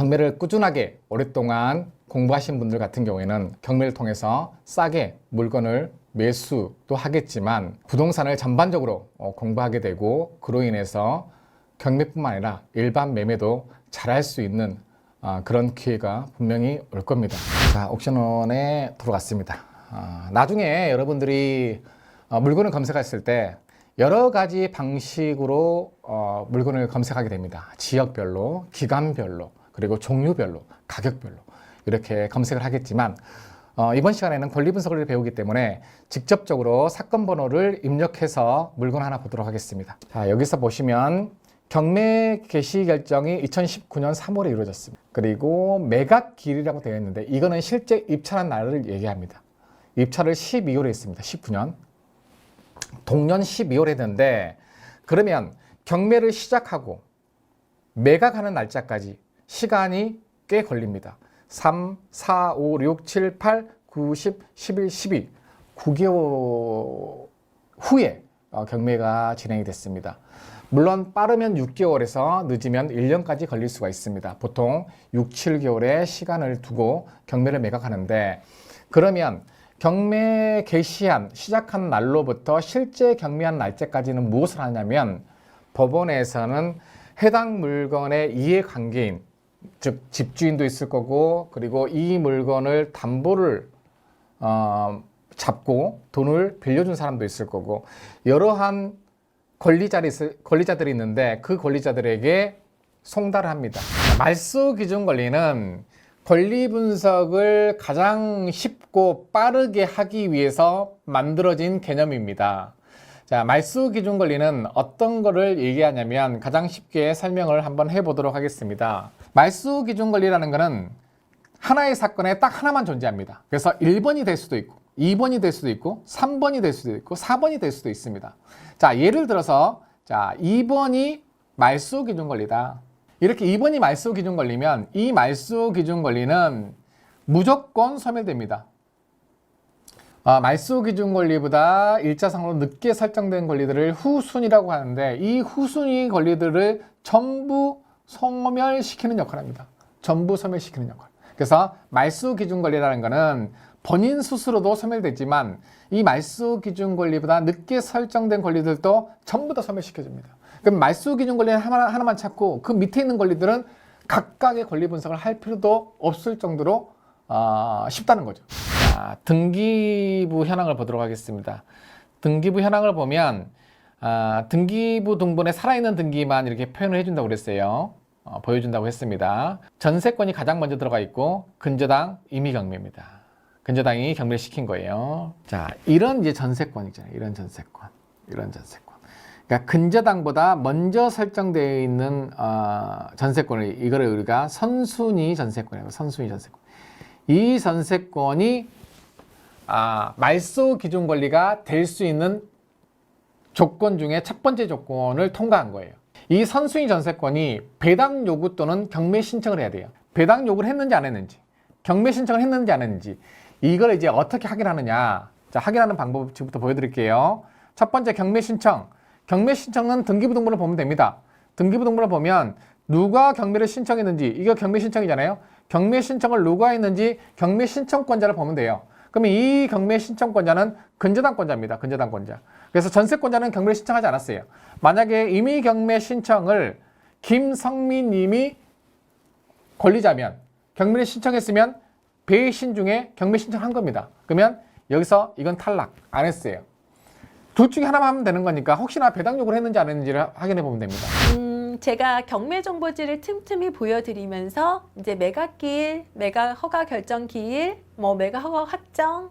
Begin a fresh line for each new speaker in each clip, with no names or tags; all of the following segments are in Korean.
경매를 꾸준하게 오랫동안 공부하신 분들 같은 경우에는 경매를 통해서 싸게 물건을 매수도 하겠지만 부동산을 전반적으로 공부하게 되고 그로 인해서 경매뿐만 아니라 일반 매매도 잘할 수 있는 그런 기회가 분명히 올 겁니다. 자, 옥션원에 들어갔습니다. 나중에 여러분들이 물건을 검색했을 때 여러 가지 방식으로 물건을 검색하게 됩니다. 지역별로, 기간별로, 그리고 종류별로, 가격별로 이렇게 검색을 하겠지만 이번 시간에는 권리 분석을 배우기 때문에 직접적으로 사건 번호를 입력해서 물건 하나 보도록 하겠습니다. 자, 여기서 보시면 경매 개시 결정이 2019년 3월에 이루어졌습니다. 그리고 매각기일이라고 되어 있는데 이거는 실제 입찰한 날을 얘기합니다. 입찰을 12월에 했습니다. 19년. 동년 12월에 했는데 그러면 경매를 시작하고 매각하는 날짜까지 시간이 꽤 걸립니다. 3, 4, 5, 6, 7, 8, 9, 10, 11, 12 9개월 후에 경매가 진행이 됐습니다. 물론 빠르면 6개월에서 늦으면 1년까지 걸릴 수가 있습니다. 보통 6, 7개월의 시간을 두고 경매를 매각하는데 그러면 경매 개시한 시작한 날로부터 실제 경매한 날짜까지는 무엇을 하냐면 법원에서는 해당 물건의 이해관계인 즉 집주인도 있을 거고 그리고 이 물건을 담보를 잡고 돈을 빌려준 사람도 있을 거고 여러한 권리자들이 있는데 그 권리자들에게 송달을 합니다. 말소 기준 권리는 권리 분석을 가장 쉽고 빠르게 하기 위해서 만들어진 개념입니다. 자, 말소 기준 권리는 어떤 거를 얘기하냐면 가장 쉽게 설명을 한번 해보도록 하겠습니다. 말소 기준 권리라는 거는 하나의 사건에 딱 하나만 존재합니다. 그래서 1번이 될 수도 있고 2번이 될 수도 있고 3번이 될 수도 있고 4번이 될 수도 있습니다. 자, 예를 들어서 자, 2번이 말소 기준 권리다. 이렇게 2번이 말소 기준 권리면 이 말소 기준 권리는 무조건 소멸됩니다. 말소 기준 권리보다 일자상으로 늦게 설정된 권리들을 후순위라고 하는데 이 후순위 권리들을 전부 소멸시키는 역할을 합니다. 전부 소멸시키는 역할. 그래서 말소 기준 권리라는 것은 본인 스스로도 소멸되지만 이 말소 기준 권리보다 늦게 설정된 권리들도 전부 다 소멸시켜줍니다. 그럼 말소 기준 권리는 하나만 찾고 그 밑에 있는 권리들은 각각의 권리 분석을 할 필요도 없을 정도로 쉽다는 거죠. 자, 등기부 현황을 보도록 하겠습니다. 등기부 현황을 보면 등기부 등본에 살아있는 등기만 이렇게 표현을 해준다고 그랬어요. 보여준다고 했습니다. 전세권이 가장 먼저 들어가 있고 근저당 임의경매입니다. 근저당이 경매를 시킨 거예요. 자, 이런 이제 전세권이잖아요. 이런 전세권. 그러니까 근저당보다 먼저 설정되어 있는 전세권을 이거를 우리가 선순위 전세권이라고 선순위 전세권. 이 전세권이 말소 기준 권리가 될 수 있는 조건 중에 첫 번째 조건을 통과한 거예요. 이 선순위 전세권이 배당 요구 또는 경매 신청을 해야 돼요. 배당 요구를 했는지 안 했는지, 경매 신청을 했는지 안 했는지 이걸 이제 어떻게 확인하느냐. 자, 확인하는 방법 지금부터 보여드릴게요. 첫 번째 경매 신청. 경매 신청은 등기부 등본을 보면 됩니다. 등기부 등본을 보면 누가 경매를 신청했는지 이거 경매 신청이잖아요. 경매 신청을 누가 했는지 경매 신청권자를 보면 돼요. 그러면 이 경매 신청권자는 근저당권자입니다. 근저당권자. 그래서 전세권자는 경매를 신청하지 않았어요. 만약에 임의 경매 신청을 김성민 님이 권리자면 경매를 신청했으면 배신 중에 경매 신청한 겁니다. 그러면 여기서 이건 탈락. 안 했어요. 둘 중에 하나만 하면 되는 거니까 혹시나 배당 요구를 했는지 안 했는지를 확인해 보면 됩니다.
제가 경매 정보지를 틈틈이 보여드리면서 이제 매각기일, 매각 허가 결정 기일, 매각 허가 확정,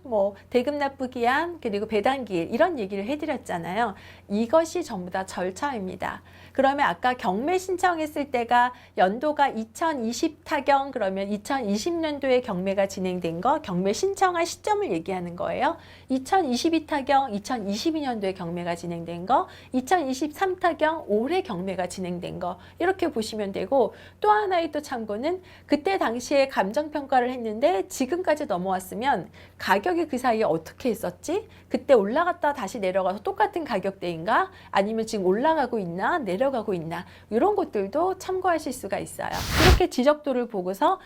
대금 납부 기한, 그리고 배당 기일 이런 얘기를 해드렸잖아요. 이것이 전부 다 절차입니다. 그러면 아까 경매 신청했을 때가 연도가 2020 타경 그러면 2020년도에 경매가 진행된 거 경매 신청한 시점을 얘기하는 거예요. 2022 타경 2022년도에 경매가 진행된 거 2023 타경 올해 경매가 진행된 거 이렇게 보시면 되고 또 하나의 또 참고는 그때 당시에 감정평가를 했는데 지금까지 넘어왔으면 가격이 그 사이에 어떻게 했었지? 그때 올라갔다 다시 내려가서 똑같은 가격대인가? 아니면 지금 올라가고 있나? 내려가고 있나? 이런 것들도 참고하실 수가 있어요. 이렇게 지적도를 보고서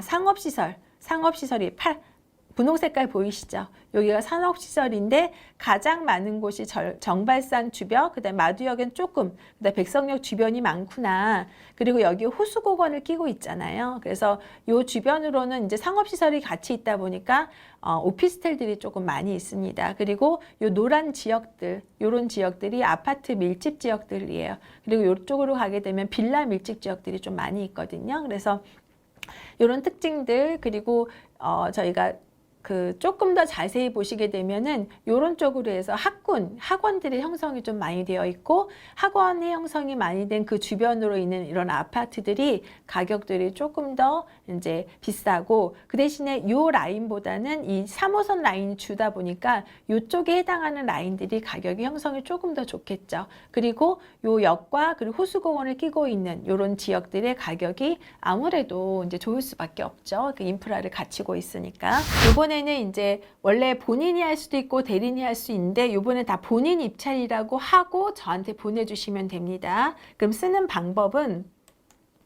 상업시설이 분홍 색깔 보이시죠? 여기가 산업시설인데 가장 많은 곳이 정발산 주변, 그다음 마두역엔 조금, 그다음 백석역 주변이 많구나. 그리고 여기 호수공원을 끼고 있잖아요. 그래서 이 주변으로는 이제 상업시설이 같이 있다 보니까 오피스텔들이 조금 많이 있습니다. 그리고 요 노란 지역들, 요런 지역들이 아파트 밀집 지역들이에요. 그리고 이쪽으로 가게 되면 빌라 밀집 지역들이 좀 많이 있거든요. 그래서 이런 특징들, 그리고 저희가 조금 더 자세히 보시게 되면은 이런 쪽으로 해서 학원들의 형성이 좀 많이 되어 있고, 학원의 형성이 많이 된 그 주변으로 있는 이런 아파트들이 가격들이 조금 더 이제 비싸고, 그 대신에 이 라인보다는 이 3호선 라인이 주다 보니까 이쪽에 해당하는 라인들이 가격이 형성이 조금 더 좋겠죠. 그리고 이 역과 그리고 호수공원을 끼고 있는 이런 지역들의 가격이 아무래도 이제 좋을 수밖에 없죠. 그 인프라를 갖추고 있으니까. 이번에는 이제 원래 본인이 할 수도 있고 대리인이 할 수 있는데, 이번에 다 본인 입찰이라고 하고 저한테 보내주시면 됩니다. 그럼 쓰는 방법은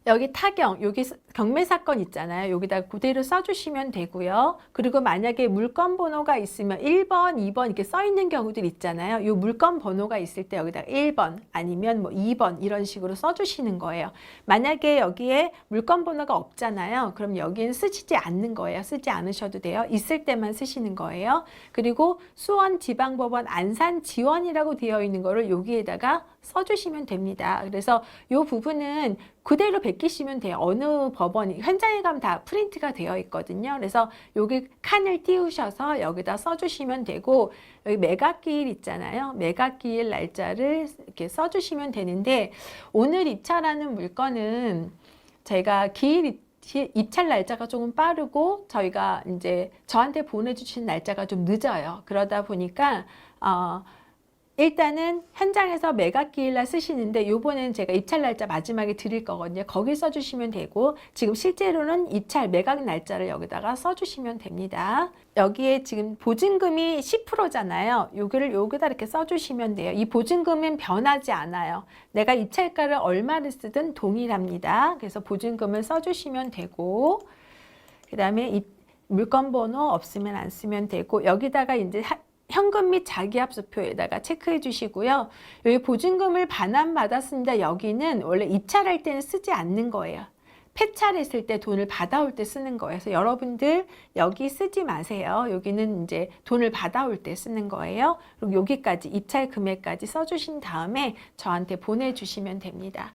여기 타경, 여기 경매 사건 있잖아요. 여기다 그대로 써주시면 되고요. 그리고 만약에 물건 번호가 있으면 1번, 2번 이렇게 써 있는 경우들 있잖아요. 이 물건 번호가 있을 때 여기다 1번 아니면 뭐 2번 이런 식으로 써주시는 거예요. 만약에 여기에 물건 번호가 없잖아요. 그럼 여기는 쓰시지 않는 거예요. 쓰지 않으셔도 돼요. 있을 때만 쓰시는 거예요. 그리고 수원지방법원 안산지원이라고 되어 있는 거를 여기에다가 써주시면 됩니다. 그래서 이 부분은 그대로 베끼시면 돼요. 어느 법원이, 현장에 가면 다 프린트가 되어 있거든요. 그래서 여기 칸을 띄우셔서 여기다 써주시면 되고, 여기 매각기일 있잖아요. 매각기일 날짜를 이렇게 써주시면 되는데, 오늘 입찰하는 물건은 제가 입찰 날짜가 조금 빠르고 저희가 이제 저한테 보내주신 날짜가 좀 늦어요. 그러다 보니까 일단은 현장에서 매각기일날 쓰시는데, 요번에는 제가 입찰 날짜 마지막에 드릴 거거든요. 거기 써주시면 되고, 지금 실제로는 입찰 매각 날짜를 여기다가 써주시면 됩니다. 여기에 지금 보증금이 10%잖아요. 여기다 이렇게 써주시면 돼요. 이 보증금은 변하지 않아요. 내가 입찰가를 얼마를 쓰든 동일합니다. 그래서 보증금을 써주시면 되고, 그 다음에 물건 번호 없으면 안 쓰면 되고, 여기다가 이제 현금 및 자기압수표에다가 체크해 주시고요. 여기 보증금을 반환받았습니다. 여기는 원래 입찰할 때는 쓰지 않는 거예요. 폐찰했을 때 돈을 받아올 때 쓰는 거예요. 그래서 여러분들 여기 쓰지 마세요. 여기는 이제 돈을 받아올 때 쓰는 거예요. 그리고 여기까지 입찰 금액까지 써주신 다음에 저한테 보내주시면 됩니다.